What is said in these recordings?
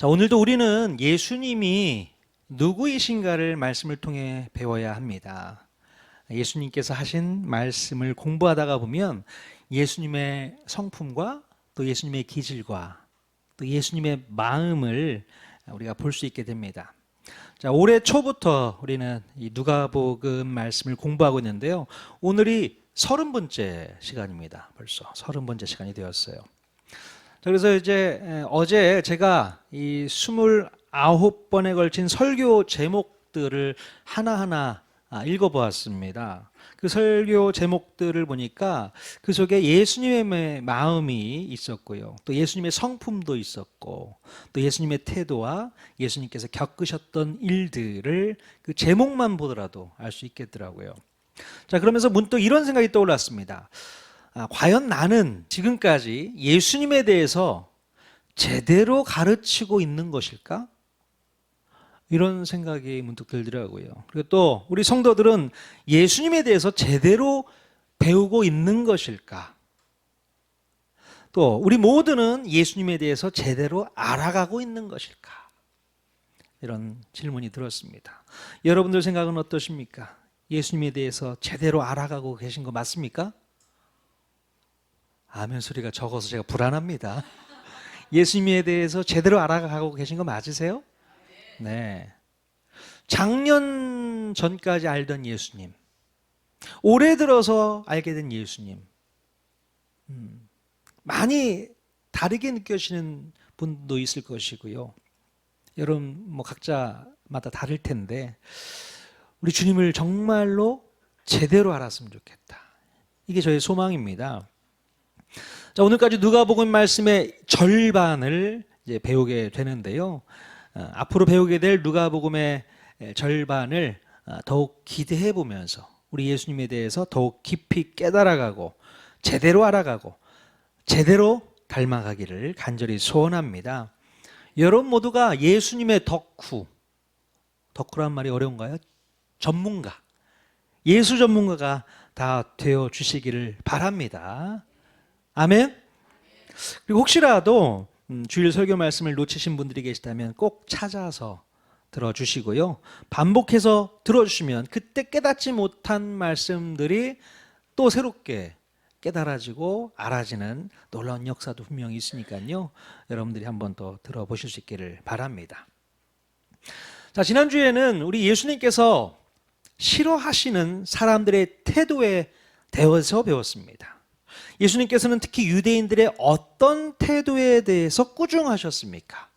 자, 오늘도 우리는 예수님이 누구이신가를 말씀을 통해 배워야 합니다. 예수님께서 하신 말씀을 공부하다가 보면 예수님의 성품과 또 예수님의 기질과 또 예수님의 마음을 우리가 볼 수 있게 됩니다. 자, 올해 초부터 우리는 이 누가복음 말씀을 공부하고 있는데요. 오늘이 30번째 시간입니다. 벌써 30번째 시간이 되었어요. 자, 그래서 이제 어제 제가 이 29번에 걸친 설교 제목들을 하나하나 읽어보았습니다. 그 설교 제목들을 보니까 그 속에 예수님의 마음이 있었고요. 또 예수님의 성품도 있었고, 또 예수님의 태도와 예수님께서 겪으셨던 일들을 그 제목만 보더라도 알 수 있겠더라고요. 자, 그러면서 문득 이런 생각이 떠올랐습니다. 과연 나는 지금까지 예수님에 대해서 제대로 가르치고 있는 것일까? 이런 생각이 문득 들더라고요. 그리고 또 우리 성도들은 예수님에 대해서 제대로 배우고 있는 것일까? 또 우리 모두는 예수님에 대해서 제대로 알아가고 있는 것일까? 이런 질문이 들었습니다. 여러분들 생각은 어떠십니까? 예수님에 대해서 제대로 알아가고 계신 거 맞습니까? 아멘 소리가 적어서 제가 불안합니다. 예수님에 대해서 제대로 알아가고 계신 거 맞으세요? 네. 작년 전까지 알던 예수님, 올해 들어서 알게 된 예수님, 많이 다르게 느껴지는 분도 있을 것이고요. 여러분 뭐 각자마다 다를 텐데 우리 주님을 정말로 제대로 알았으면 좋겠다. 이게 저의 소망입니다. 자, 오늘까지 누가복음 말씀의 절반을 이제 배우게 되는데요. 앞으로 배우게 될 누가복음의 절반을 더욱 기대해 보면서 우리 예수님에 대해서 더욱 깊이 깨달아가고 제대로 알아가고 제대로 닮아가기를 간절히 소원합니다. 여러분 모두가 예수님의 덕후란 말이 어려운가요? 전문가, 예수 전문가가 다 되어 주시기를 바랍니다. 아멘. 그리고 혹시라도 주일 설교 말씀을 놓치신 분들이 계시다면 꼭 찾아서 들어주시고요. 반복해서 들어주시면 그때 깨닫지 못한 말씀들이 또 새롭게 깨달아지고 알아지는 놀라운 역사도 분명히 있으니까요. 여러분들이 한번 더 들어보실 수 있기를 바랍니다. 자, 지난주에는 우리 예수님께서 싫어하시는 사람들의 태도에 대해서 배웠습니다. 예수님께서는 특히 유대인들의 어떤 태도에 대해서 꾸중하셨습니까?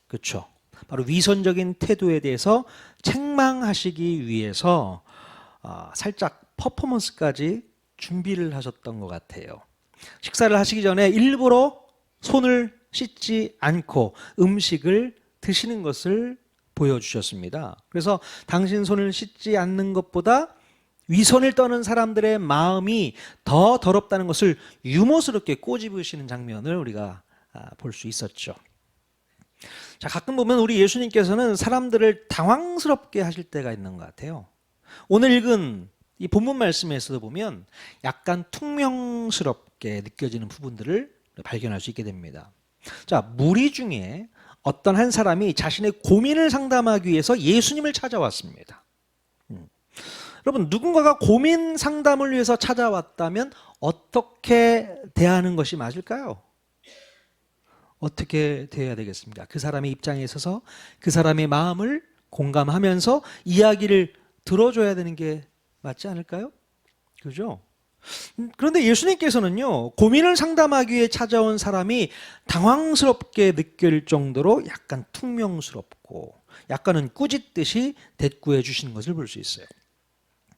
그렇죠. 바로 위선적인 태도에 대해서 책망하시기 위해서 살짝 퍼포먼스까지 준비를 하셨던 것 같아요. 식사를 하시기 전에 일부러 손을 씻지 않고 음식을 드시는 것을 보여주셨습니다. 그래서 당신 손을 씻지 않는 것보다 위선을 떠는 사람들의 마음이 더 더럽다는 것을 유머스럽게 꼬집으시는 장면을 우리가 볼 수 있었죠. 자, 가끔 보면 우리 예수님께서는 사람들을 당황스럽게 하실 때가 있는 것 같아요. 오늘 읽은 이 본문 말씀에서도 보면 약간 퉁명스럽게 느껴지는 부분들을 발견할 수 있게 됩니다. 자, 무리 중에 어떤 한 사람이 자신의 고민을 상담하기 위해서 예수님을 찾아왔습니다. 여러분, 누군가가 고민 상담을 위해서 찾아왔다면 어떻게 대하는 것이 맞을까요? 어떻게 대해야 되겠습니까? 그 사람의 입장에 있어서 그 사람의 마음을 공감하면서 이야기를 들어줘야 되는 게 맞지 않을까요? 그죠? 그런데 예수님께서는요, 고민을 상담하기 위해 찾아온 사람이 당황스럽게 느낄 정도로 약간 퉁명스럽고 약간은 꾸짖듯이 대꾸해 주시는 것을 볼 수 있어요.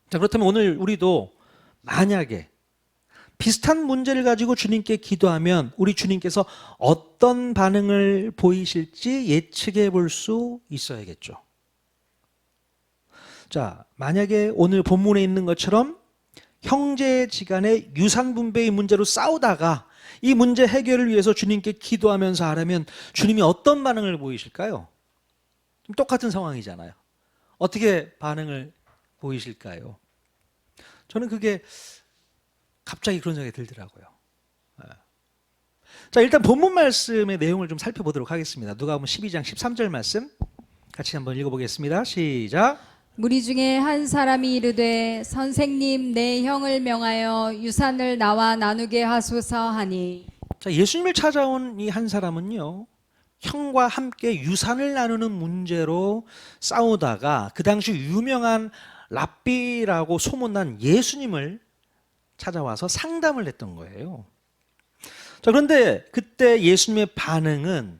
자, 그렇다면 오늘 우리도 만약에 비슷한 문제를 가지고 주님께 기도하면 우리 주님께서 어떤 반응을 보이실지 예측해 볼 수 있어야겠죠. 자, 만약에 오늘 본문에 있는 것처럼 형제지간의 유산분배의 문제로 싸우다가 이 문제 해결을 위해서 주님께 기도하면서 하려면 주님이 어떤 반응을 보이실까요? 똑같은 상황이잖아요. 어떻게 반응을 보이실까요? 저는 그게 갑자기 그런 생각이 들더라고요. 자, 일단 본문 말씀의 내용을 좀 살펴보도록 하겠습니다. 누가복음 12장 13절 말씀 같이 한번 읽어보겠습니다. 시작. 무리 중에 한 사람이 이르되 선생님 내 형을 명하여 유산을 나와 나누게 하소서 하니. 자, 예수님을 찾아온 이 한 사람은요, 형과 함께 유산을 나누는 문제로 싸우다가 그 당시 유명한 랍비라고 소문난 예수님을 찾아와서 상담을 했던 거예요. 자, 그런데 그때 예수님의 반응은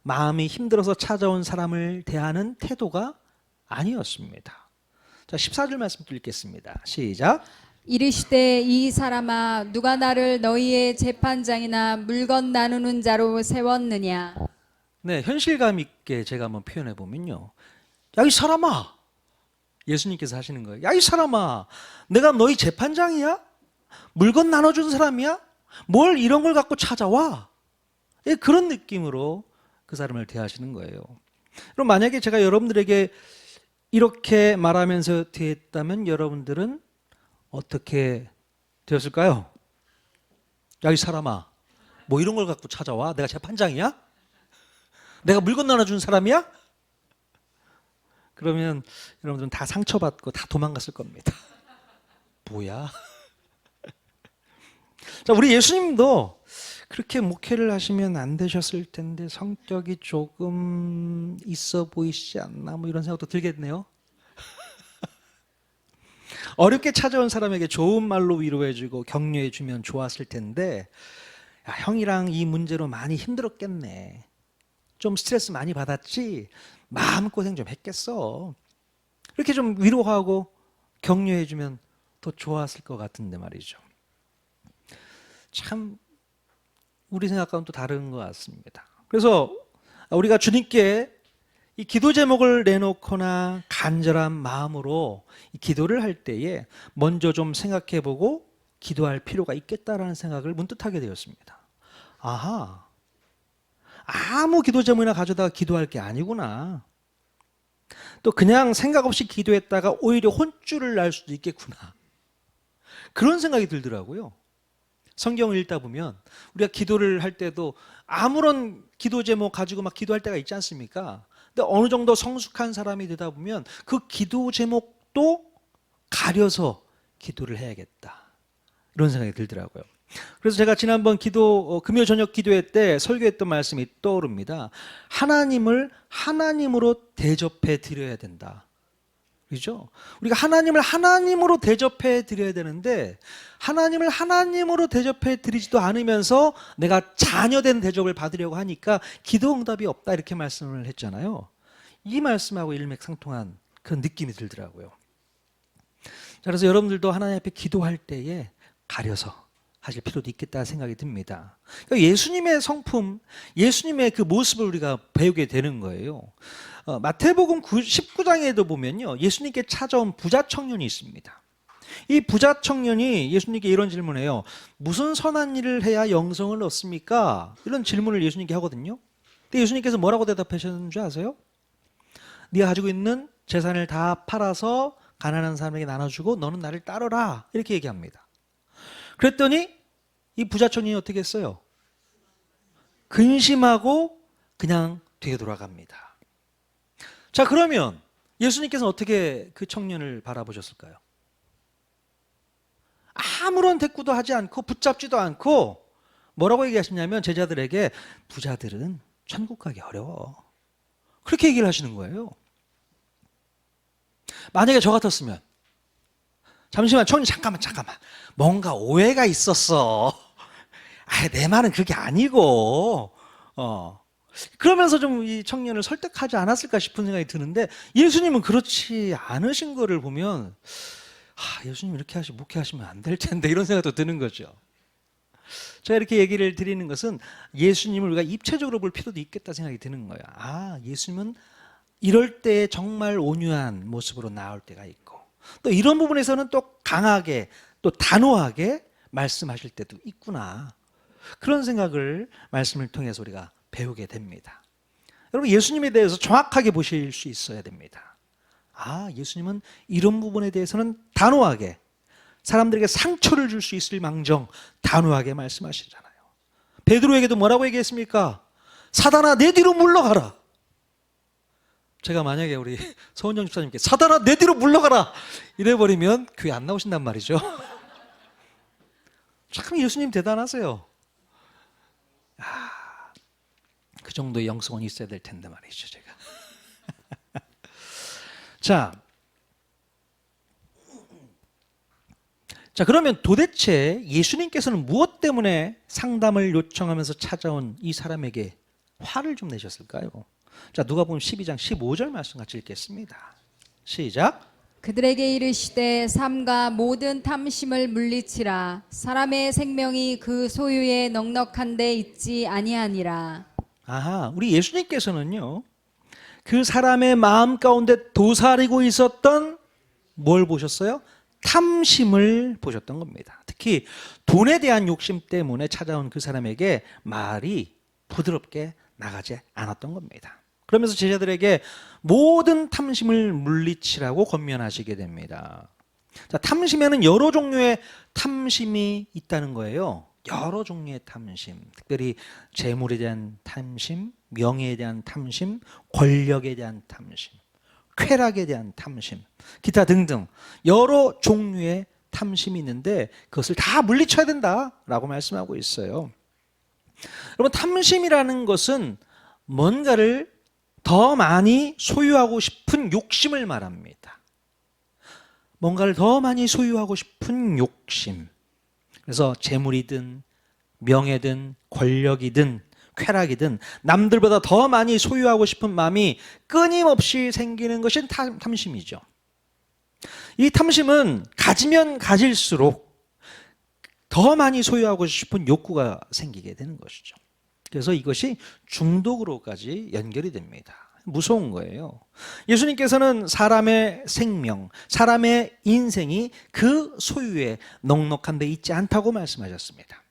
마음이 힘들어서 찾아온 사람을 대하는 태도가 아니었습니다. 자, 14절 말씀 또 읽겠습니다. 시작. 이르시되 이 사람아 누가 나를 너희의 재판장이나 물건 나누는 자로 세웠느냐. 네, 현실감 있게 제가 한번 표현해 보면요, 야 이 사람아, 예수님께서 하시는 거예요. 야 이 사람아, 내가 너희 재판장이야? 물건 나눠준 사람이야? 뭘 이런 걸 갖고 찾아와? 예, 그런 느낌으로 그 사람을 대하시는 거예요. 그럼 만약에 제가 여러분들에게 이렇게 말하면서 대했다면 여러분들은 어떻게 되었을까요? 야 이 사람아, 뭐 이런 걸 갖고 찾아와? 내가 재판장이야? 내가 물건 나눠준 사람이야? 그러면 여러분들은 다 상처받고 다 도망갔을 겁니다. 뭐야? 자, 우리 예수님도 그렇게 목회를 하시면 안 되셨을 텐데 성격이 조금 있어 보이시지 않나, 뭐 이런 생각도 들겠네요. 어렵게 찾아온 사람에게 좋은 말로 위로해주고 격려해주면 좋았을 텐데, 야, 형이랑 이 문제로 많이 힘들었겠네, 좀 스트레스 많이 받았지, 마음고생 좀 했겠어, 이렇게 좀 위로하고 격려해주면 더 좋았을 것 같은데 말이죠. 참 우리 생각과는 또 다른 것 같습니다. 그래서 우리가 주님께 이 기도 제목을 내놓거나 간절한 마음으로 이 기도를 할 때에 먼저 좀 생각해보고 기도할 필요가 있겠다라는 생각을 문득 하게 되었습니다. 아하, 아무 기도 제목이나 가져다가 기도할 게 아니구나. 또 그냥 생각 없이 기도했다가 오히려 혼쭐을 날 수도 있겠구나. 그런 생각이 들더라고요. 성경을 읽다 보면 우리가 기도를 할 때도 아무런 기도 제목 가지고 막 기도할 때가 있지 않습니까? 근데 어느 정도 성숙한 사람이 되다 보면 그 기도 제목도 가려서 기도를 해야겠다, 이런 생각이 들더라고요. 그래서 제가 지난번 금요 저녁 기도회 때 설교했던 말씀이 떠오릅니다. 하나님을 하나님으로 대접해 드려야 된다. 그렇죠? 우리가 하나님을 하나님으로 대접해 드려야 되는데 하나님을 하나님으로 대접해 드리지도 않으면서 내가 자녀된 대접을 받으려고 하니까 기도 응답이 없다, 이렇게 말씀을 했잖아요. 이 말씀하고 일맥상통한 그런 느낌이 들더라고요. 자, 그래서 여러분들도 하나님 앞에 기도할 때에 가려서 하실 필요도 있겠다 생각이 듭니다. 그러니까 예수님의 성품, 예수님의 그 모습을 우리가 배우게 되는 거예요. 마태복음 19장에도 보면요, 예수님께 찾아온 부자 청년이 있습니다. 이 부자 청년이 예수님께 이런 질문을 해요. 무슨 선한 일을 해야 영생을 얻습니까? 이런 질문을 예수님께 하거든요. 근데 예수님께서 뭐라고 대답하셨는 줄 아세요? 네가 가지고 있는 재산을 다 팔아서 가난한 사람에게 나눠주고 너는 나를 따르라, 이렇게 얘기합니다. 그랬더니 이 부자 청년이 어떻게 했어요? 근심하고 그냥 뒤에 돌아갑니다. 자, 그러면 예수님께서는 어떻게 그 청년을 바라보셨을까요? 아무런 대꾸도 하지 않고 붙잡지도 않고 뭐라고 얘기하시냐면 제자들에게 부자들은 천국 가기 어려워, 그렇게 얘기를 하시는 거예요. 만약에 저 같았으면 잠시만 청년, 잠깐만 뭔가 오해가 있었어, 내 말은 그게 아니고, 그러면서 좀 이 청년을 설득하지 않았을까 싶은 생각이 드는데 예수님은 그렇지 않으신 거를 보면 예수님 이렇게 목회하시면 안 될 텐데, 이런 생각도 드는 거죠. 제가 이렇게 얘기를 드리는 것은 예수님을 우리가 입체적으로 볼 필요도 있겠다 생각이 드는 거예요. 예수님은 이럴 때 정말 온유한 모습으로 나올 때가 있고, 또 이런 부분에서는 또 강하게 또 단호하게 말씀하실 때도 있구나, 그런 생각을 말씀을 통해서 우리가 배우게 됩니다. 여러분, 예수님에 대해서 정확하게 보실 수 있어야 됩니다. 예수님은 이런 부분에 대해서는 단호하게, 사람들에게 상처를 줄 수 있을 망정 단호하게 말씀하시잖아요. 베드로에게도 뭐라고 얘기했습니까? 사단아 내 뒤로 물러가라. 제가 만약에 우리 서은영 집사님께 사단아 내 뒤로 물러가라 이래버리면 교회 안 나오신단 말이죠. 참 예수님 대단하세요. 그 정도의 영성은 있어야 될 텐데 말이죠, 제가. 자, 그러면 도대체 예수님께서는 무엇 때문에 상담을 요청하면서 찾아온 이 사람에게 화를 좀 내셨을까요? 자, 누가복음 12장 15절 말씀 같이 읽겠습니다. 시작. 그들에게 이르시되 삼가 모든 탐심을 물리치라. 사람의 생명이 그 소유에 넉넉한 데 있지 아니하니라. 아하, 우리 예수님께서는요, 그 사람의 마음 가운데 도사리고 있었던 뭘 보셨어요? 탐심을 보셨던 겁니다. 특히 돈에 대한 욕심 때문에 찾아온 그 사람에게 말이 부드럽게 나가지 않았던 겁니다. 그러면서 제자들에게 모든 탐심을 물리치라고 권면하시게 됩니다. 자, 탐심에는 여러 종류의 탐심이 있다는 거예요. 여러 종류의 탐심, 특별히 재물에 대한 탐심, 명예에 대한 탐심, 권력에 대한 탐심, 쾌락에 대한 탐심, 기타 등등 여러 종류의 탐심이 있는데 그것을 다 물리쳐야 된다라고 말씀하고 있어요. 여러분, 탐심이라는 것은 뭔가를 더 많이 소유하고 싶은 욕심을 말합니다. 뭔가를 더 많이 소유하고 싶은 욕심. 그래서 재물이든 명예든 권력이든 쾌락이든 남들보다 더 많이 소유하고 싶은 마음이 끊임없이 생기는 것이 탐심이죠. 이 탐심은 가지면 가질수록 더 많이 소유하고 싶은 욕구가 생기게 되는 것이죠. 그래서 이것이 중독으로까지 연결이 됩니다. 무서운 거예요. 예수님께서는 사람의 생명, 사람의 인생이 그 소유에 넉넉한 데 있지 않다고 말씀하셨습니다.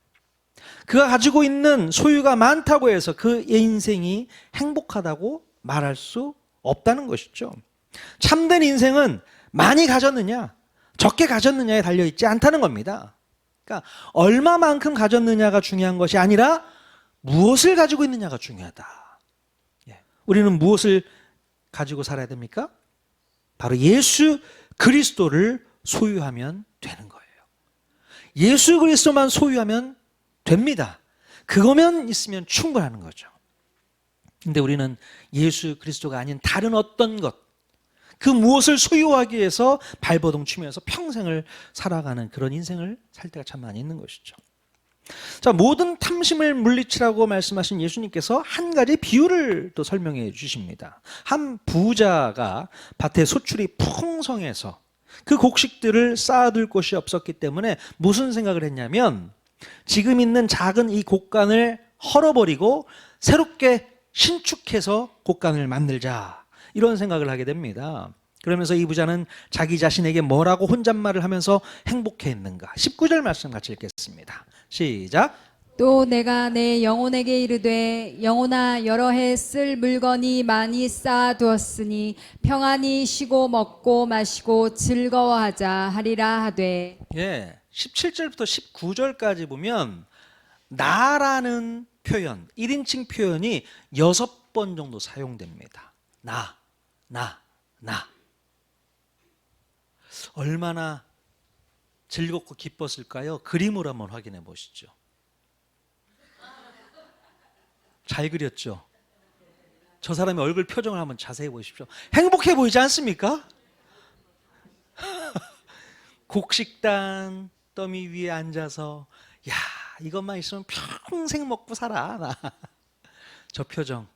그가 가지고 있는 소유가 많다고 해서 그의 인생이 행복하다고 말할 수 없다는 것이죠. 참된 인생은 많이 가졌느냐, 적게 가졌느냐에 달려있지 않다는 겁니다. 그러니까 얼마만큼 가졌느냐가 중요한 것이 아니라 무엇을 가지고 있느냐가 중요하다. 우리는 무엇을 가지고 살아야 됩니까? 바로 예수 그리스도를 소유하면 되는 거예요. 예수 그리스도만 소유하면 됩니다. 그거면 있으면 충분한 거죠. 근데 우리는 예수 그리스도가 아닌 다른 어떤 것, 그 무엇을 소유하기 위해서 발버둥 치면서 평생을 살아가는 그런 인생을 살 때가 참 많이 있는 것이죠. 자, 모든 탐심을 물리치라고 말씀하신 예수님께서 한 가지 비유를 또 설명해 주십니다. 한 부자가 밭에 소출이 풍성해서 그 곡식들을 쌓아둘 곳이 없었기 때문에 무슨 생각을 했냐면 지금 있는 작은 이 곡간을 헐어버리고 새롭게 신축해서 곡간을 만들자, 이런 생각을 하게 됩니다. 그러면서 이 부자는 자기 자신에게 뭐라고 혼잣말을 하면서 행복해했는가? 19절 말씀 같이 읽겠습니다. 시작. 또 내가 내 영혼에게 이르되 영혼아 여러 해 쓸 물건이 많이 쌓아두었으니 평안히 쉬고 먹고 마시고 즐거워하자 하리라 하되. 17절부터 19절까지 보면 나라는 표현, 1인칭 표현이 6번 정도 사용됩니다. 나. 얼마나 즐겁고 기뻤을까요? 그림으로 한번 확인해 보시죠. 잘 그렸죠? 저 사람의 얼굴 표정을 한번 자세히 보십시오. 행복해 보이지 않습니까? 곡식단 더미 위에 앉아서 야, 이것만 있으면 평생 먹고 살아. 나. 저 표정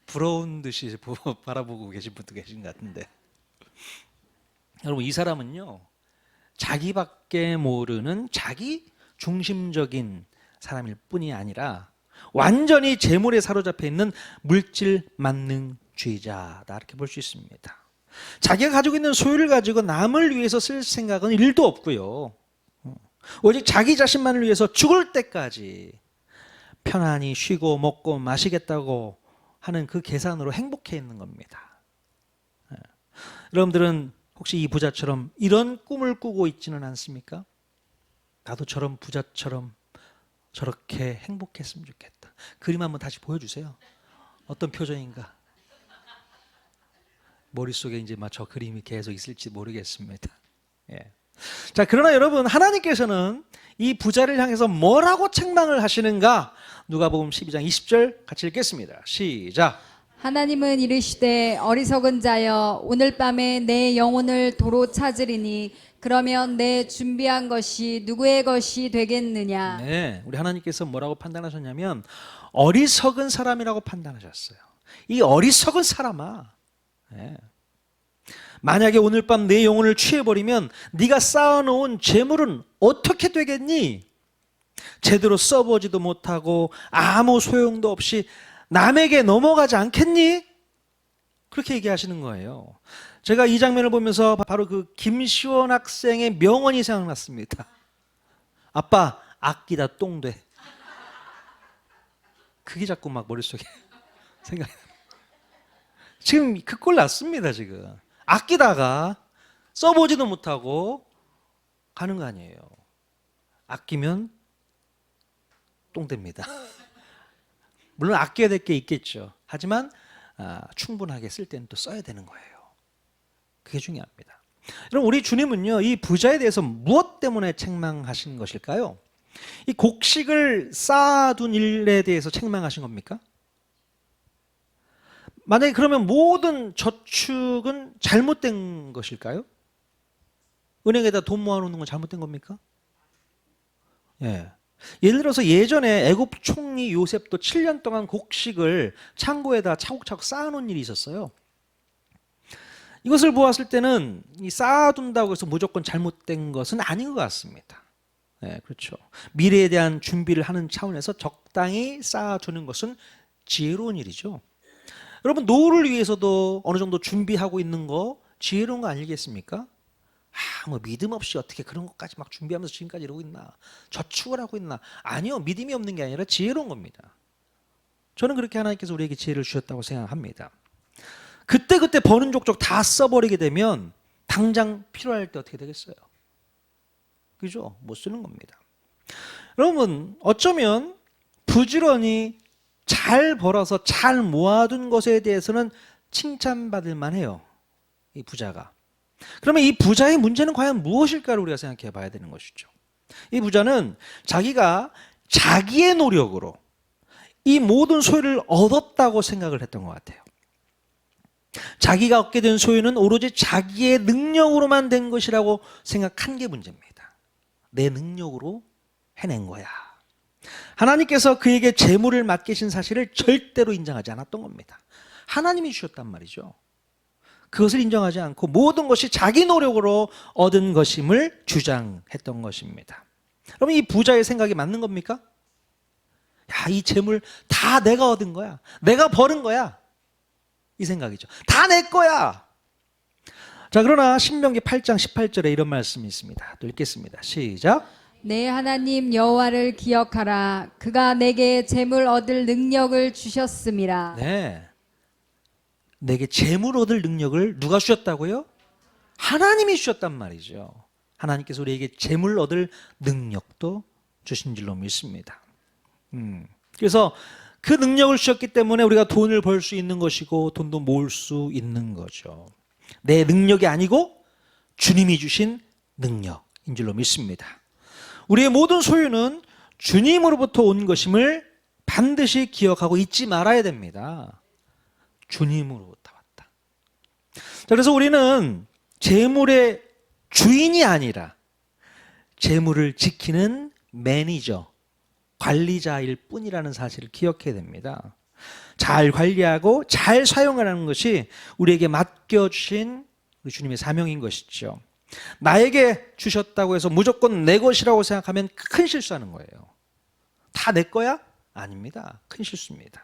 부러운 듯이 바라보고 계신 분도 계신 것 같은데, 여러분, 이 사람은요 자기밖에 모르는 자기 중심적인 사람일 뿐이 아니라 완전히 재물에 사로잡혀 있는 물질 만능주의자다, 이렇게 볼 수 있습니다. 자기가 가지고 있는 소유를 가지고 남을 위해서 쓸 생각은 1도 없고요, 오직 자기 자신만을 위해서 죽을 때까지 편안히 쉬고 먹고 마시겠다고 하는 그 계산으로 행복해 있는 겁니다. 여러분들은 혹시 이 부자처럼 이런 꿈을 꾸고 있지는 않습니까? 나도 저런 부자처럼 저렇게 행복했으면 좋겠다. 그림 한번 다시 보여주세요. 어떤 표정인가? 머릿속에 이제 막 저 그림이 계속 있을지 모르겠습니다. 예. 자, 그러나 여러분, 하나님께서는 이 부자를 향해서 뭐라고 책망을 하시는가? 누가복음 12장 20절 같이 읽겠습니다. 시작. 하나님은 이르시되 어리석은 자여 오늘 밤에 내 영혼을 도로 찾으리니 그러면 내 준비한 것이 누구의 것이 되겠느냐. 네, 우리 하나님께서 뭐라고 판단하셨냐면 어리석은 사람이라고 판단하셨어요. 이 어리석은 사람아, 네. 만약에 오늘 밤 내 영혼을 취해버리면 네가 쌓아놓은 재물은 어떻게 되겠니? 제대로 써보지도 못하고 아무 소용도 없이 남에게 넘어가지 않겠니? 그렇게 얘기하시는 거예요. 제가 이 장면을 보면서 바로 그 김시원 학생의 명언이 생각났습니다. 아빠, 아끼다 똥돼. 그게 자꾸 막 머릿속에 생각이 납니다. 지금 그 꼴 났습니다, 지금. 아끼다가 써보지도 못하고 가는 거 아니에요. 아끼면 똥됩니다. 물론 아껴야 될 게 있겠죠. 하지만 충분하게 쓸 때는 또 써야 되는 거예요. 그게 중요합니다. 여러분, 우리 주님은요, 이 부자에 대해서 무엇 때문에 책망하신 것일까요? 이 곡식을 쌓아둔 일에 대해서 책망하신 겁니까? 만약에 그러면 모든 저축은 잘못된 것일까요? 은행에다 돈 모아놓는 건 잘못된 겁니까? 예. 예를 들어서 예전에 애굽 총리 요셉도 7년 동안 곡식을 창고에다 차곡차곡 쌓아놓은 일이 있었어요. 이것을 보았을 때는 이 쌓아둔다고 해서 무조건 잘못된 것은 아닌 것 같습니다. 네, 그렇죠. 미래에 대한 준비를 하는 차원에서 적당히 쌓아두는 것은 지혜로운 일이죠. 여러분, 노후를 위해서도 어느 정도 준비하고 있는 거 지혜로운 거 아니겠습니까? 뭐 믿음 없이 어떻게 그런 것까지 막 준비하면서 지금까지 이러고 있나? 저축을 하고 있나? 아니요, 믿음이 없는 게 아니라 지혜로운 겁니다. 저는 그렇게 하나님께서 우리에게 지혜를 주셨다고 생각합니다. 그때 버는 족족 다 써버리게 되면 당장 필요할 때 어떻게 되겠어요? 그죠? 못 쓰는 겁니다. 여러분, 어쩌면 부지런히 잘 벌어서 잘 모아둔 것에 대해서는 칭찬받을 만해요. 이 부자가. 그러면 이 부자의 문제는 과연 무엇일까를 우리가 생각해 봐야 되는 것이죠. 이 부자는 자기가 자기의 노력으로 이 모든 소유를 얻었다고 생각을 했던 것 같아요. 자기가 얻게 된 소유는 오로지 자기의 능력으로만 된 것이라고 생각한 게 문제입니다. 내 능력으로 해낸 거야. 하나님께서 그에게 재물을 맡기신 사실을 절대로 인정하지 않았던 겁니다. 하나님이 주셨단 말이죠. 그것을 인정하지 않고 모든 것이 자기 노력으로 얻은 것임을 주장했던 것입니다. 그러면 이 부자의 생각이 맞는 겁니까? 야, 이 재물 다 내가 얻은 거야. 내가 버는 거야. 이 생각이죠. 다 내 거야. 자, 그러나 신명기 8장 18절에 이런 말씀이 있습니다. 또 읽겠습니다. 시작. 내 하나님 여호와를 기억하라. 그가 내게 재물 얻을 능력을 주셨음이라. 네. 내게 재물 얻을 능력을 누가 주셨다고요? 하나님이 주셨단 말이죠. 하나님께서 우리에게 재물 얻을 능력도 주신 줄로 믿습니다. 그래서 그 능력을 주셨기 때문에 우리가 돈을 벌 수 있는 것이고 돈도 모을 수 있는 거죠. 내 능력이 아니고 주님이 주신 능력인 줄로 믿습니다. 우리의 모든 소유는 주님으로부터 온 것임을 반드시 기억하고 잊지 말아야 됩니다. 주님으로부터 왔다. 자, 그래서 우리는 재물의 주인이 아니라 재물을 지키는 매니저, 관리자일 뿐이라는 사실을 기억해야 됩니다. 잘 관리하고 잘 사용하라는 것이 우리에게 맡겨주신 우리 주님의 사명인 것이죠. 나에게 주셨다고 해서 무조건 내 것이라고 생각하면 큰 실수하는 거예요. 다 내 거야? 아닙니다. 큰 실수입니다.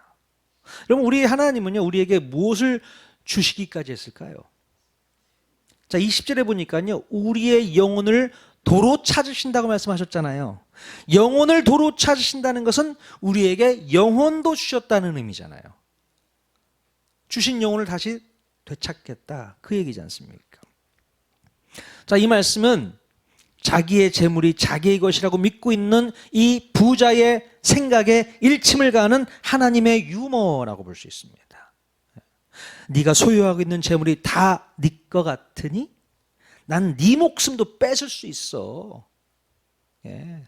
여러분, 우리 하나님은요, 우리에게 무엇을 주시기까지 했을까요? 자, 20절에 보니까요, 우리의 영혼을 도로 찾으신다고 말씀하셨잖아요. 영혼을 도로 찾으신다는 것은 우리에게 영혼도 주셨다는 의미잖아요. 주신 영혼을 다시 되찾겠다, 그 얘기지 않습니까? 자, 이 말씀은 자기의 재물이 자기의 것이라고 믿고 있는 이 부자의 생각에 일침을 가하는 하나님의 유머라고 볼 수 있습니다. 네가 소유하고 있는 재물이 다 네 것 같으니 난 네 목숨도 뺏을 수 있어. 예.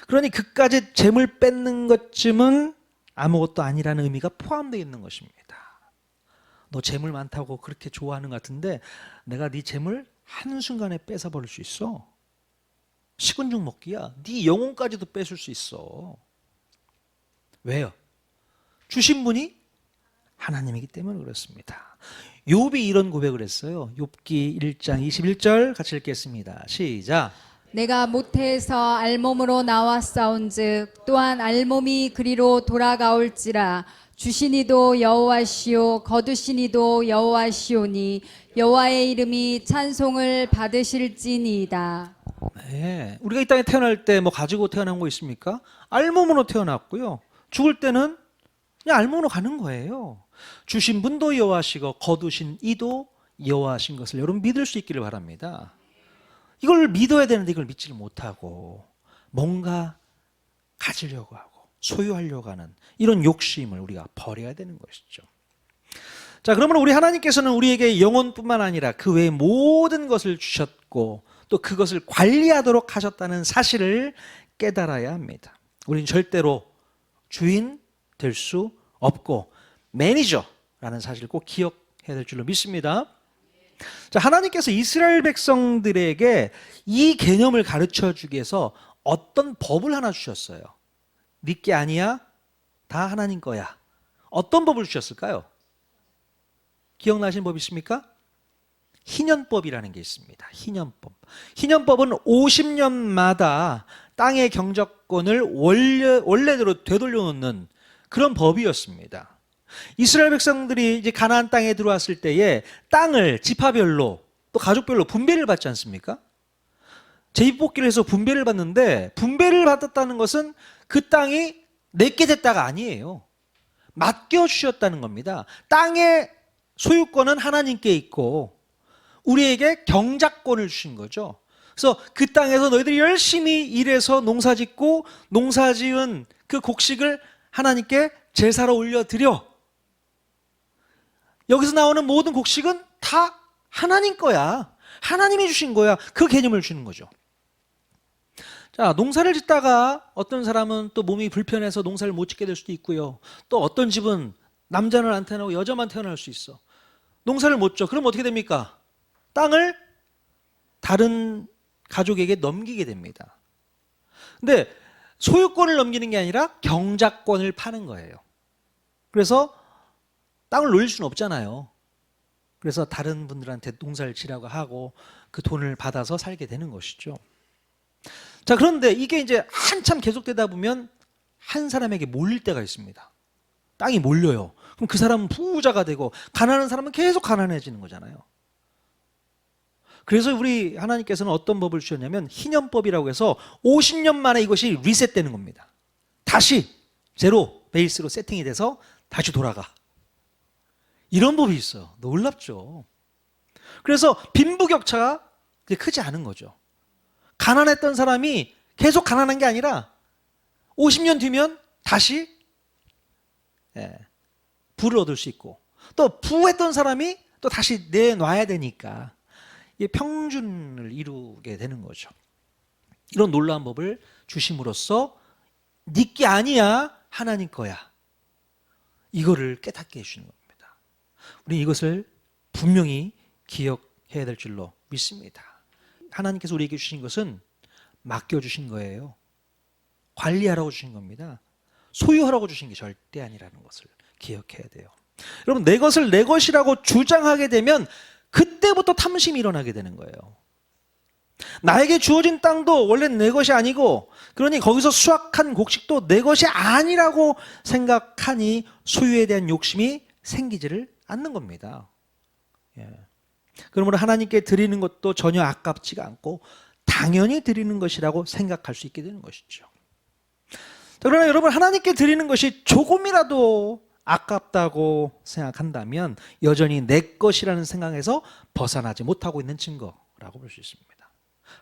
그러니 그까지 재물 뺏는 것쯤은 아무것도 아니라는 의미가 포함되어 있는 것입니다. 너 재물 많다고 그렇게 좋아하는 것 같은데 내가 네 재물 한순간에 뺏어버릴 수 있어. 식은 죽 먹기야. 네 영혼까지도 뺏을 수 있어. 왜요? 주신 분이 하나님이기 때문에 그렇습니다. 욥이 이런 고백을 했어요. 욥기 1장 21절 같이 읽겠습니다. 시작. 내가 모태에서 알몸으로 나왔사온즉 또한 알몸이 그리로 돌아가올지라 주시니도 여호와시오 거두시니도 여호와시오니 여호와의 이름이 찬송을 받으실지니이다. 네, 우리가 이 땅에 태어날 때 뭐 가지고 태어난 거 있습니까? 알몸으로 태어났고요. 죽을 때는 그냥 알몸으로 가는 거예요. 주신 분도 여호와시고 거두신 이도 여호와신 것을 여러분 믿을 수 있기를 바랍니다. 이걸 믿어야 되는데 이걸 믿지를 못하고 뭔가 가지려고 하고 소유하려고 하는 이런 욕심을 우리가 버려야 되는 것이죠. 자, 그러면 우리 하나님께서는 우리에게 영혼뿐만 아니라 그 외의 모든 것을 주셨고 또 그것을 관리하도록 하셨다는 사실을 깨달아야 합니다. 우리는 절대로 주인 될 수 없고 매니저라는 사실을 꼭 기억해야 될 줄로 믿습니다. 자, 하나님께서 이스라엘 백성들에게 이 개념을 가르쳐 주기 위해서 어떤 법을 하나 주셨어요. 네 게 아니야. 다 하나님 거야. 어떤 법을 주셨을까요? 기억나시는 법 있습니까? 희년법이라는 게 있습니다. 희년법. 희년법은 50년마다 땅의 경작권을 원래대로 되돌려 놓는 그런 법이었습니다. 이스라엘 백성들이 이제 가나안 땅에 들어왔을 때에 땅을 지파별로 또 가족별로 분배를 받지 않습니까? 제비뽑기를 해서 분배를 받는데 분배를 받았다는 것은 그 땅이 내게 됐다가 아니에요. 맡겨주셨다는 겁니다. 땅의 소유권은 하나님께 있고 우리에게 경작권을 주신 거죠. 그래서 그 땅에서 너희들이 열심히 일해서 농사짓고 농사지은 그 곡식을 하나님께 제사로 올려드려. 여기서 나오는 모든 곡식은 다 하나님 거야. 하나님이 주신 거야. 그 개념을 주는 거죠. 자, 농사를 짓다가 어떤 사람은 또 몸이 불편해서 농사를 못 짓게 될 수도 있고요. 또 어떤 집은 남자는 안 태어나고 여자만 태어날 수 있어. 농사를 못 져. 그럼 어떻게 됩니까? 땅을 다른 가족에게 넘기게 됩니다. 근데 소유권을 넘기는 게 아니라 경작권을 파는 거예요. 그래서 땅을 놀릴 수는 없잖아요. 그래서 다른 분들한테 농사를 지라고 하고 그 돈을 받아서 살게 되는 것이죠. 자, 그런데 이게 이제 한참 계속되다 보면 한 사람에게 몰릴 때가 있습니다. 땅이 몰려요. 그럼 그 사람은 부자가 되고 가난한 사람은 계속 가난해지는 거잖아요. 그래서 우리 하나님께서는 어떤 법을 주셨냐면 희년법이라고 해서 50년 만에 이것이 리셋되는 겁니다. 다시 제로 베이스로 세팅이 돼서 다시 돌아가. 이런 법이 있어요. 놀랍죠. 그래서 빈부격차가 크지 않은 거죠. 가난했던 사람이 계속 가난한 게 아니라 50년 뒤면 다시 부를 얻을 수 있고 또 부했던 사람이 또 다시 내놔야 되니까 평준을 이루게 되는 거죠. 이런 놀라운 법을 주심으로써 네 게 아니야 하나님 거야. 이거를 깨닫게 해주는 겁니다. 우리 이것을 분명히 기억해야 될 줄로 믿습니다. 하나님께서 우리에게 주신 것은 맡겨주신 거예요. 관리하라고 주신 겁니다. 소유하라고 주신 게 절대 아니라는 것을 기억해야 돼요. 여러분, 내 것을 내 것이라고 주장하게 되면 그때부터 탐심이 일어나게 되는 거예요. 나에게 주어진 땅도 원래 내 것이 아니고 그러니 거기서 수확한 곡식도 내 것이 아니라고 생각하니 소유에 대한 욕심이 생기지를 않는 겁니다. 그러므로 하나님께 드리는 것도 전혀 아깝지가 않고 당연히 드리는 것이라고 생각할 수 있게 되는 것이죠. 그러나 여러분, 하나님께 드리는 것이 조금이라도 아깝다고 생각한다면 여전히 내 것이라는 생각에서 벗어나지 못하고 있는 증거라고 볼 수 있습니다.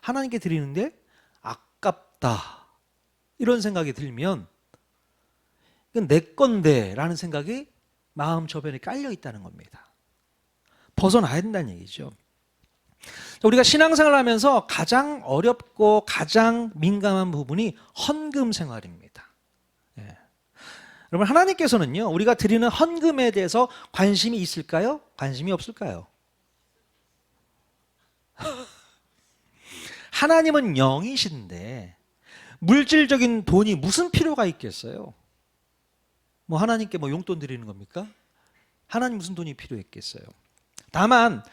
하나님께 드리는데 아깝다. 이런 생각이 들면 이건 내 건데 라는 생각이 마음 저변에 깔려 있다는 겁니다. 벗어나야 된다는 얘기죠. 우리가 신앙생활을 하면서 가장 어렵고 가장 민감한 부분이 헌금 생활입니다. 예. 여러분, 하나님께서는요, 우리가 드리는 헌금에 대해서 관심이 있을까요? 관심이 없을까요? 하나님은 영이신데 물질적인 돈이 무슨 필요가 있겠어요? 뭐 하나님께 뭐 용돈 드리는 겁니까? 하나님 무슨 돈이 필요했겠어요? 다만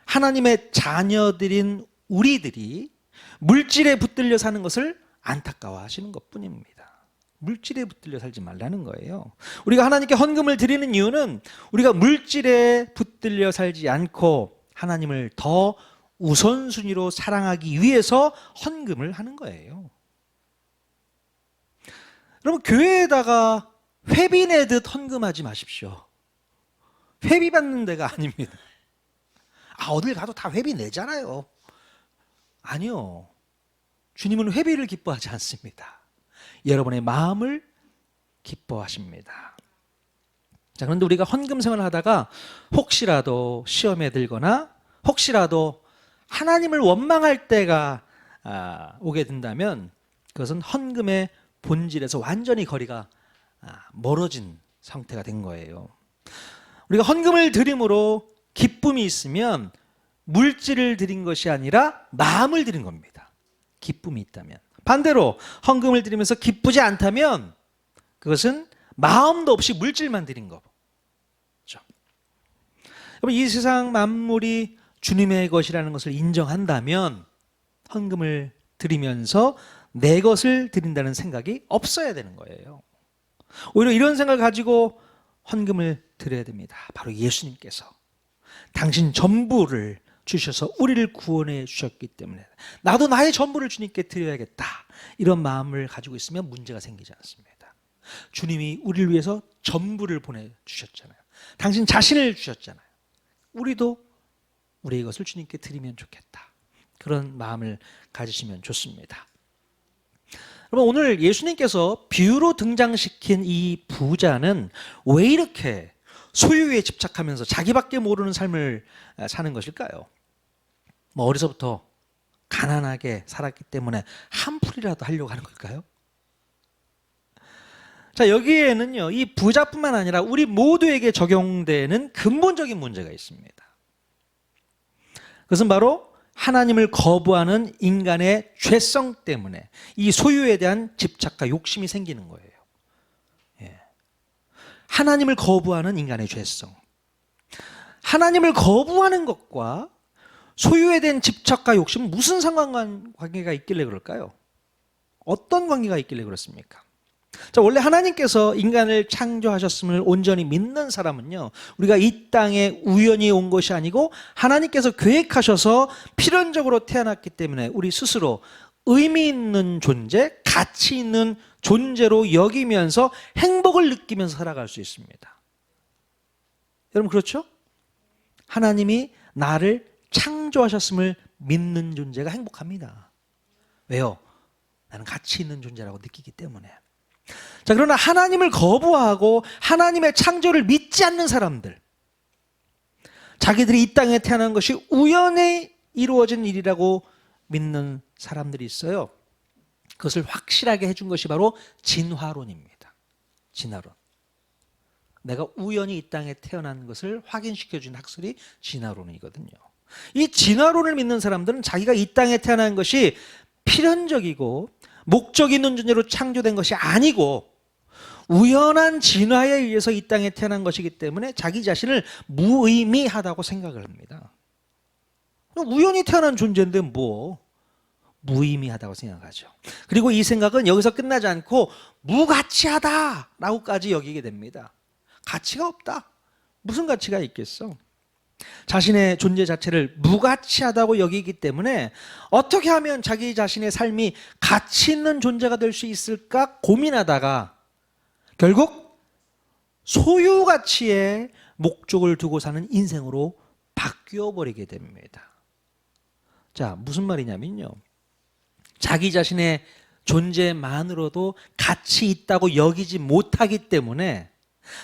하나님의 자녀들인 우리들이 물질에 붙들려 사는 것을 안타까워하시는 것뿐입니다. 물질에 붙들려 살지 말라는 거예요. 우리가 하나님께 헌금을 드리는 이유는 우리가 물질에 붙들려 살지 않고 하나님을 더 우선순위로 사랑하기 위해서 헌금을 하는 거예요. 여러분, 교회에다가 회비 내듯 헌금하지 마십시오. 회비 받는 데가 아닙니다. 어딜 가도 다 회비 내잖아요. 아니요. 주님은 회비를 기뻐하지 않습니다. 여러분의 마음을 기뻐하십니다. 자, 그런데 우리가 헌금 생활을 하다가 혹시라도 시험에 들거나 혹시라도 하나님을 원망할 때가 오게 된다면 그것은 헌금의 본질에서 완전히 거리가 멀어진 상태가 된 거예요. 우리가 헌금을 드림으로 기쁨이 있으면 물질을 드린 것이 아니라 마음을 드린 겁니다. 기쁨이 있다면. 반대로 헌금을 드리면서 기쁘지 않다면 그것은 마음도 없이 물질만 드린 거죠. 여러분, 이 세상 만물이 주님의 것이라는 것을 인정한다면 헌금을 드리면서 내 것을 드린다는 생각이 없어야 되는 거예요. 오히려 이런 생각을 가지고 헌금을 드려야 됩니다. 바로 예수님께서 당신 전부를 주셔서 우리를 구원해 주셨기 때문에 나도 나의 전부를 주님께 드려야겠다. 이런 마음을 가지고 있으면 문제가 생기지 않습니다. 주님이 우리를 위해서 전부를 보내주셨잖아요. 당신 자신을 주셨잖아요. 우리도 우리의 것을 주님께 드리면 좋겠다. 그런 마음을 가지시면 좋습니다. 여러분, 오늘 예수님께서 비유로 등장시킨 이 부자는 왜 이렇게 소유에 집착하면서 자기밖에 모르는 삶을 사는 것일까요? 뭐 어려서부터 가난하게 살았기 때문에 한 풀이라도 하려고 하는 걸까요? 자, 여기에는요, 이 부자뿐만 아니라 우리 모두에게 적용되는 근본적인 문제가 있습니다. 그것은 바로 하나님을 거부하는 인간의 죄성 때문에 이 소유에 대한 집착과 욕심이 생기는 거예요. 예. 하나님을 거부하는 인간의 죄성. 하나님을 거부하는 것과 소유에 대한 집착과 욕심은 무슨 상관관계가 있길래 그럴까요? 어떤 관계가 있길래 그렇습니까? 자, 원래 하나님께서 인간을 창조하셨음을 온전히 믿는 사람은요, 우리가 이 땅에 우연히 온 것이 아니고 하나님께서 계획하셔서 필연적으로 태어났기 때문에 우리 스스로 의미 있는 존재, 가치 있는 존재로 여기면서 행복을 느끼면서 살아갈 수 있습니다. 여러분, 그렇죠? 하나님이 나를 창조하셨음을 믿는 존재가 행복합니다. 왜요? 나는 가치 있는 존재라고 느끼기 때문에. 자, 그러나 하나님을 거부하고 하나님의 창조를 믿지 않는 사람들, 자기들이 이 땅에 태어난 것이 우연히 이루어진 일이라고 믿는 사람들이 있어요. 그것을 확실하게 해준 것이 바로 진화론입니다. 진화론. 내가 우연히 이 땅에 태어난 것을 확인시켜준 학설이 진화론이거든요. 이 진화론을 믿는 사람들은 자기가 이 땅에 태어난 것이 필연적이고 목적 있는 존재로 창조된 것이 아니고 우연한 진화에 의해서 이 땅에 태어난 것이기 때문에 자기 자신을 무의미하다고 생각을 합니다. 우연히 태어난 존재인데 뭐 무의미하다고 생각하죠. 그리고 이 생각은 여기서 끝나지 않고 무가치하다라고까지 여기게 됩니다. 가치가 없다. 무슨 가치가 있겠어? 자신의 존재 자체를 무가치하다고 여기기 때문에 어떻게 하면 자기 자신의 삶이 가치 있는 존재가 될 수 있을까 고민하다가 결국 소유 가치에 목적을 두고 사는 인생으로 바뀌어 버리게 됩니다. 자, 무슨 말이냐면요, 자기 자신의 존재만으로도 가치 있다고 여기지 못하기 때문에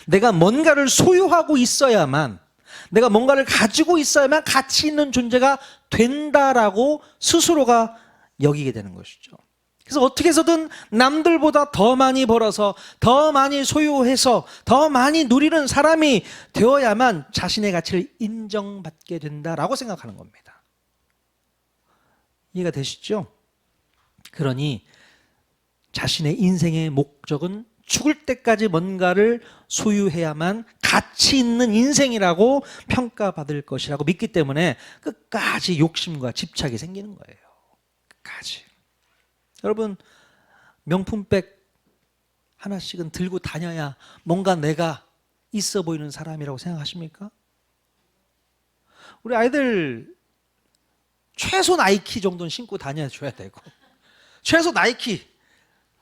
내가 뭔가를 소유하고 있어야만, 내가 뭔가를 가지고 있어야만 가치 있는 존재가 된다라고 스스로가 여기게 되는 것이죠. 그래서 어떻게 해서든 남들보다 더 많이 벌어서 더 많이 소유해서 더 많이 누리는 사람이 되어야만 자신의 가치를 인정받게 된다라고 생각하는 겁니다. 이해가 되시죠? 그러니 자신의 인생의 목적은 죽을 때까지 뭔가를 소유해야만 가치 있는 인생이라고 평가받을 것이라고 믿기 때문에 끝까지 욕심과 집착이 생기는 거예요. 끝까지. 여러분, 명품백 하나씩은 들고 다녀야 뭔가 내가 있어 보이는 사람이라고 생각하십니까? 우리 아이들 최소 나이키 정도는 신고 다녀줘야 되고, 최소 나이키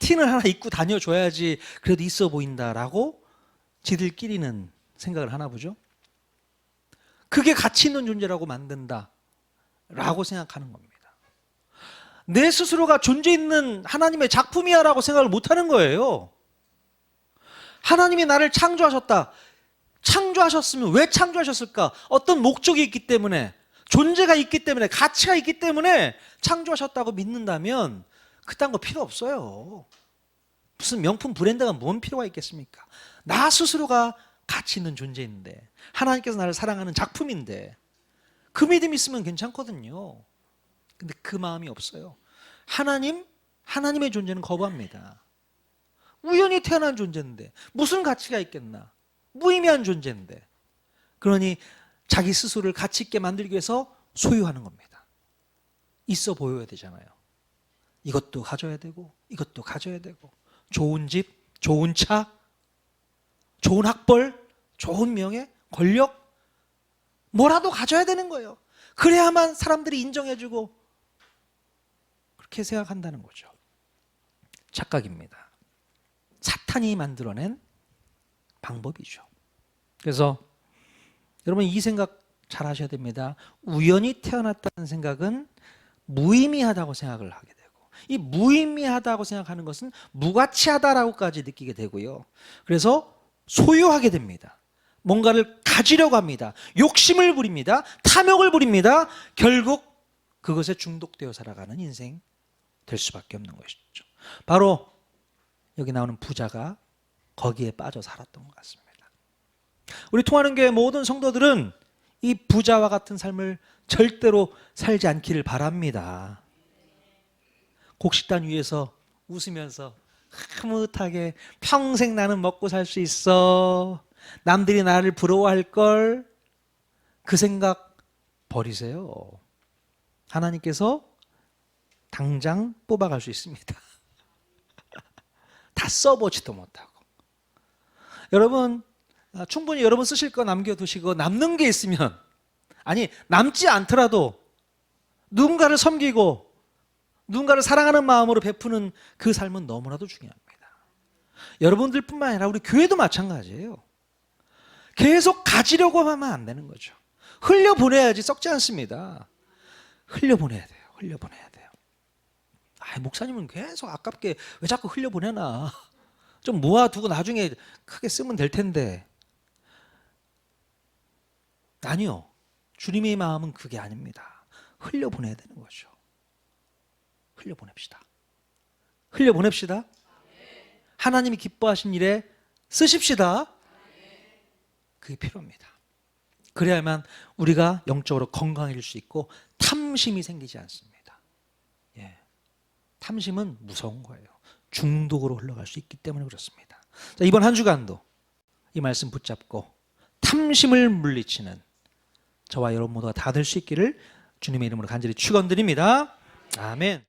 티는 하나 입고 다녀줘야지 그래도 있어 보인다라고 지들끼리는 생각을 하나 보죠. 그게 가치 있는 존재라고 만든다라고 생각하는 겁니다. 내 스스로가 존재 있는 하나님의 작품이야라고 생각을 못하는 거예요. 하나님이 나를 창조하셨다. 창조하셨으면 왜 창조하셨을까? 어떤 목적이 있기 때문에, 존재가 있기 때문에, 가치가 있기 때문에 창조하셨다고 믿는다면 그딴 거 필요 없어요. 무슨 명품 브랜드가 뭔 필요가 있겠습니까? 나 스스로가 가치 있는 존재인데, 하나님께서 나를 사랑하는 작품인데, 그 믿음 있으면 괜찮거든요. 근데 그 마음이 없어요. 하나님의 존재는 거부합니다. 우연히 태어난 존재인데 무슨 가치가 있겠나? 무의미한 존재인데. 그러니 자기 스스로를 가치 있게 만들기 위해서 소유하는 겁니다. 있어 보여야 되잖아요. 이것도 가져야 되고 이것도 가져야 되고, 좋은 집, 좋은 차, 좋은 학벌, 좋은 명예, 권력, 뭐라도 가져야 되는 거예요. 그래야만 사람들이 인정해주고, 그렇게 생각한다는 거죠. 착각입니다. 사탄이 만들어낸 방법이죠. 그래서 여러분, 이 생각 잘 하셔야 됩니다. 우연히 태어났다는 생각은 무의미하다고 생각을 하게 되고, 이 무의미하다고 생각하는 것은 무가치하다라고까지 느끼게 되고요. 그래서 소유하게 됩니다. 뭔가를 가지려고 합니다. 욕심을 부립니다. 탐욕을 부립니다. 결국 그것에 중독되어 살아가는 인생 될 수밖에 없는 것이죠. 바로 여기 나오는 부자가 거기에 빠져 살았던 것 같습니다. 우리 통하는 교회 모든 성도들은 이 부자와 같은 삶을 절대로 살지 않기를 바랍니다. 곡식단 위에서 웃으면서 흐뭇하게 평생 나는 먹고 살 수 있어, 남들이 나를 부러워할 걸, 그 생각 버리세요. 하나님께서 당장 뽑아갈 수 있습니다. 다 써보지도 못하고. 여러분, 충분히 여러분 쓰실 거 남겨두시고, 남는 게 있으면, 아니 남지 않더라도 누군가를 섬기고 누군가를 사랑하는 마음으로 베푸는 그 삶은 너무나도 중요합니다. 여러분들뿐만 아니라 우리 교회도 마찬가지예요. 계속 가지려고 하면 안 되는 거죠. 흘려보내야지 썩지 않습니다. 흘려보내야 돼요. 흘려보내야 돼요. 목사님은 계속 아깝게 왜 자꾸 흘려보내나, 좀 모아두고 나중에 크게 쓰면 될 텐데. 아니요, 주님의 마음은 그게 아닙니다. 흘려보내야 되는 거죠. 흘려보냅시다. 흘려보냅시다. 하나님이 기뻐하신 일에 쓰십시다. 그게 필요합니다. 그래야만 우리가 영적으로 건강해질 수 있고 탐심이 생기지 않습니다. 탐심은 무서운 거예요. 중독으로 흘러갈 수 있기 때문에 그렇습니다. 자, 이번 한 주간도 이 말씀 붙잡고 탐심을 물리치는 저와 여러분 모두가 다 될 수 있기를 주님의 이름으로 간절히 축원드립니다. 아멘.